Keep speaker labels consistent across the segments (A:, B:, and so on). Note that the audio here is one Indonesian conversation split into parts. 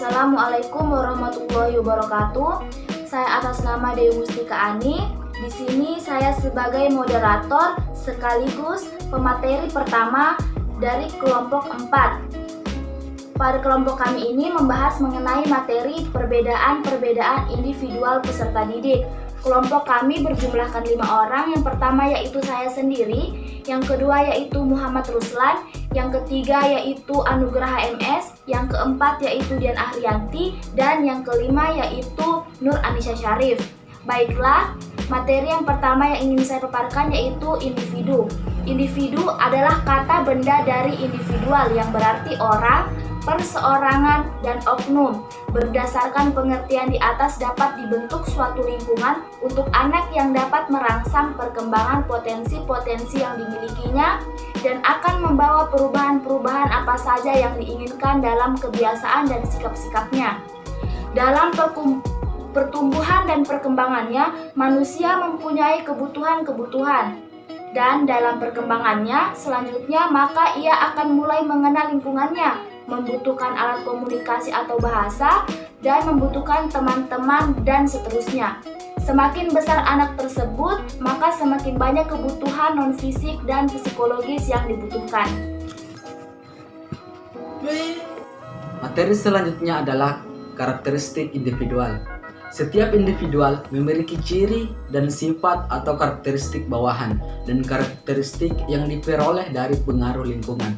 A: Assalamualaikum warahmatullahi wabarakatuh. Saya atas nama Dewi Mustika Ani. Di sini saya sebagai moderator sekaligus pemateri pertama dari kelompok 4. Pada kelompok kami ini membahas mengenai materi perbedaan individual peserta didik. Kelompok kami berjumlahkan 5 orang. Yang pertama yaitu saya sendiri, yang kedua yaitu Muhammad Ruslan, yang ketiga yaitu Anugrah HMS, yang keempat yaitu Dian Ahrianti, dan yang kelima yaitu Nur Anissa Syarif. Baiklah, materi yang pertama yang ingin saya paparkan yaitu individu. Individu adalah kata benda dari individual yang berarti orang, perseorangan, dan oknum. Berdasarkan pengertian di atas dapat dibentuk suatu lingkungan untuk anak yang dapat merangsang perkembangan potensi-potensi yang dimilikinya dan akan membawa perubahan-perubahan apa saja yang diinginkan dalam kebiasaan dan sikap-sikapnya. Dalam pertumbuhan dan perkembangannya, manusia mempunyai kebutuhan-kebutuhan. Dan dalam perkembangannya selanjutnya maka ia akan mulai mengenal lingkungannya, membutuhkan alat komunikasi atau bahasa, dan membutuhkan teman-teman dan seterusnya. Semakin besar anak tersebut, maka semakin banyak kebutuhan non-fisik dan psikologis yang dibutuhkan.
B: Materi selanjutnya adalah karakteristik individual. Setiap individual memiliki ciri dan sifat atau karakteristik bawahan dan karakteristik yang diperoleh dari pengaruh lingkungan.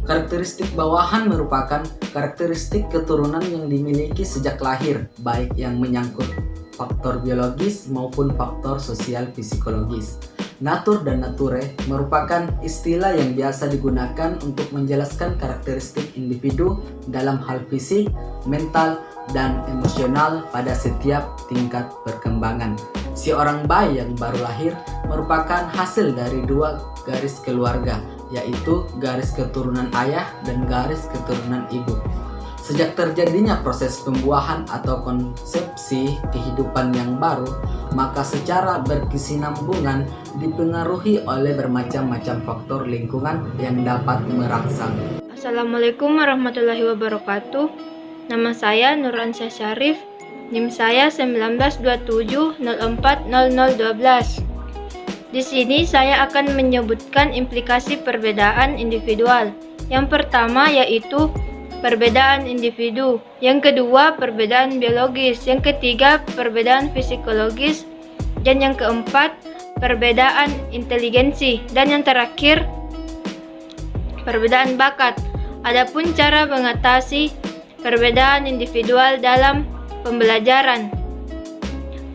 B: Karakteristik bawahan merupakan karakteristik keturunan yang dimiliki sejak lahir, baik yang menyangkut faktor biologis maupun faktor sosial psikologis. Natur dan nature merupakan istilah yang biasa digunakan untuk menjelaskan karakteristik individu dalam hal fisik, mental, dan emosional pada setiap tingkat perkembangan. Si orang bayi yang baru lahir merupakan hasil dari 2 garis keluarga, yaitu garis keturunan ayah dan garis keturunan ibu. Sejak terjadinya proses pembuahan atau konsepsi kehidupan yang baru, maka secara berkesinambungan dipengaruhi oleh bermacam-macam faktor lingkungan yang dapat merangsang.
C: Assalamualaikum warahmatullahi wabarakatuh. Nama saya Nur Anissa Syarif. NIM saya 1927040012. Di sini saya akan menyebutkan implikasi perbedaan individual. Yang pertama yaitu perbedaan individu, yang kedua perbedaan biologis, yang ketiga perbedaan psikologis, dan yang keempat perbedaan inteligensi, dan yang terakhir perbedaan bakat. Adapun cara mengatasi perbedaan individual dalam pembelajaran.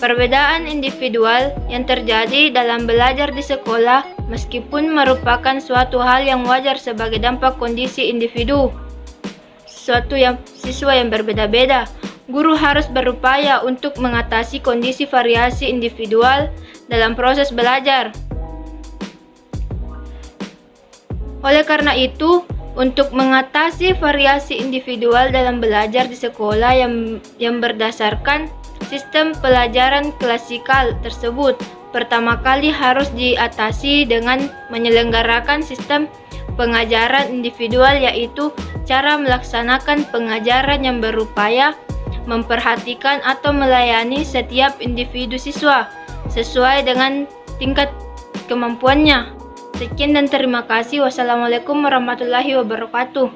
C: Perbedaan individual yang terjadi dalam belajar di sekolah meskipun merupakan suatu hal yang wajar sebagai dampak kondisi individu. Siswa yang berbeda-beda, guru harus berupaya untuk mengatasi kondisi variasi individual dalam proses belajar. Oleh karena itu, untuk mengatasi variasi individual dalam belajar di sekolah yang berdasarkan sistem pelajaran klasikal tersebut, pertama kali harus diatasi dengan menyelenggarakan sistem pengajaran individual, yaitu cara melaksanakan pengajaran yang berupaya memperhatikan atau melayani setiap individu siswa sesuai dengan tingkat kemampuannya. Sekian dan terima kasih. Wassalamualaikum warahmatullahi wabarakatuh.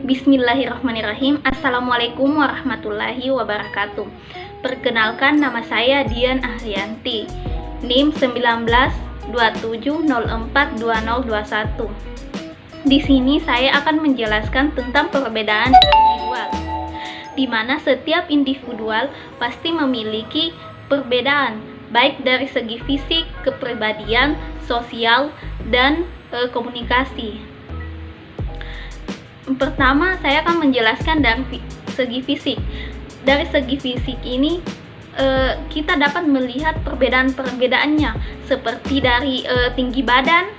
D: Bismillahirrahmanirrahim. Assalamualaikum warahmatullahi wabarakatuh. Perkenalkan, nama saya Dian Ahrianti, NIM 1927042021. Di sini saya akan menjelaskan tentang perbedaan individual, di mana setiap individual pasti memiliki perbedaan, baik dari segi fisik, kepribadian, sosial, dan komunikasi. Pertama, saya akan menjelaskan dari segi fisik. Dari segi fisik ini, kita dapat melihat perbedaan-perbedaannya, seperti dari tinggi badan,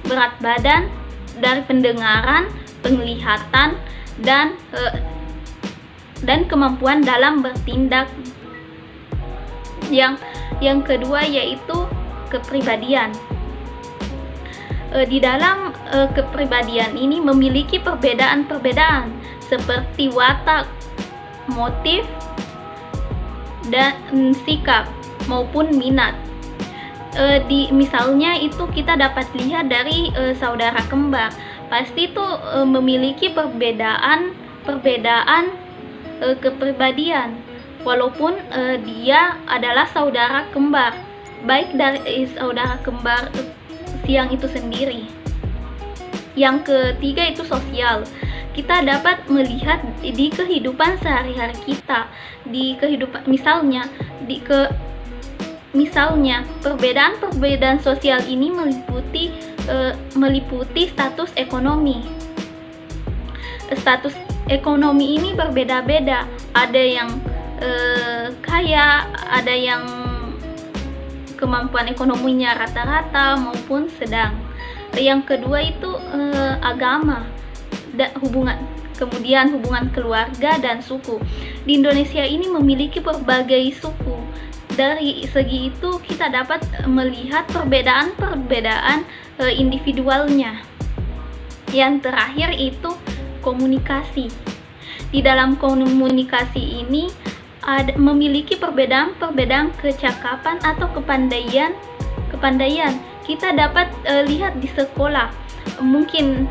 D: berat badan, dari pendengaran, penglihatan, dan kemampuan dalam bertindak. Yang kedua yaitu kepribadian. Di dalam kepribadian ini memiliki perbedaan-perbedaan seperti watak, motif, dan sikap maupun minat. Misalnya itu kita dapat lihat dari saudara kembar, pasti itu memiliki perbedaan kepribadian walaupun dia adalah saudara kembar, baik dari saudara kembar siang itu sendiri. Yang ketiga itu sosial. Kita dapat melihat di kehidupan sehari-hari kita, di kehidupan misalnya perbedaan sosial ini meliputi status ekonomi. Status ekonomi ini berbeda-beda. Ada yang kaya, ada yang kemampuan ekonominya rata-rata maupun sedang. Yang kedua itu agama, kemudian hubungan keluarga dan suku. Di Indonesia ini memiliki berbagai suku. Dari segi itu kita dapat melihat perbedaan individualnya. Yang terakhir itu komunikasi. Di dalam komunikasi ini memiliki perbedaan kecakapan atau kepandaian. Kita dapat lihat di sekolah, mungkin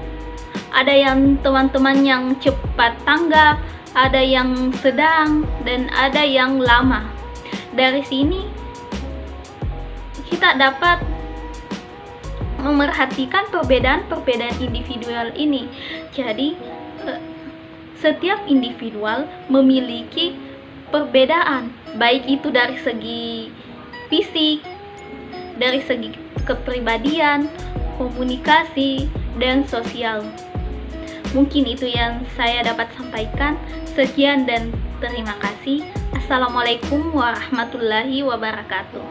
D: ada yang teman-teman yang cepat tanggap, ada yang sedang, dan ada yang lama. Dari sini kita dapat memerhatikan perbedaan individual ini. Jadi setiap individual memiliki perbedaan, baik itu dari segi fisik, dari segi kepribadian, komunikasi, dan sosial. Mungkin itu yang saya dapat sampaikan. Sekian dan terima kasih. Assalamualaikum warahmatullahi wabarakatuh.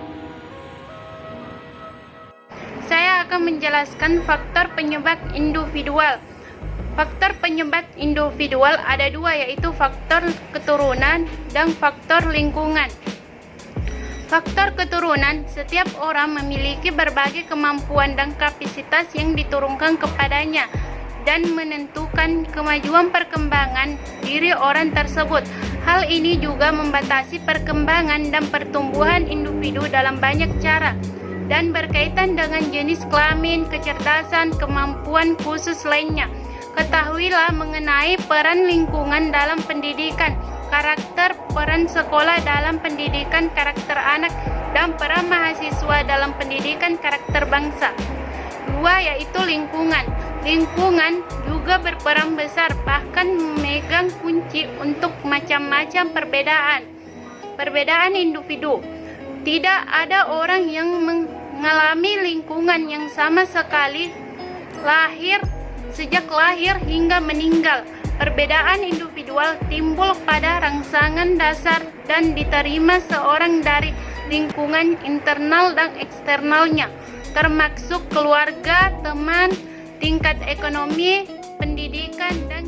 C: Saya akan menjelaskan faktor penyebab individual. Faktor penyebab individual ada dua, yaitu faktor keturunan dan faktor lingkungan. Faktor keturunan, setiap orang memiliki berbagai kemampuan dan kapasitas yang diturunkan kepadanya dan menentukan kemajuan perkembangan diri orang tersebut. Hal ini juga membatasi perkembangan dan pertumbuhan individu dalam banyak cara dan berkaitan dengan jenis kelamin, kecerdasan, kemampuan khusus lainnya. Ketahuilah mengenai peran lingkungan dalam pendidikan, karakter, peran sekolah dalam pendidikan karakter anak, dan peran mahasiswa dalam pendidikan karakter bangsa. Dua, yaitu lingkungan. Lingkungan juga berperan besar, bahkan memegang kunci untuk macam-macam perbedaan individu. Tidak ada orang yang mengalami lingkungan yang sama sekali sejak lahir hingga meninggal. Perbedaan individual timbul pada rangsangan dasar dan diterima seorang dari lingkungan internal dan eksternalnya, termasuk keluarga, teman, tingkat ekonomi, pendidikan, dan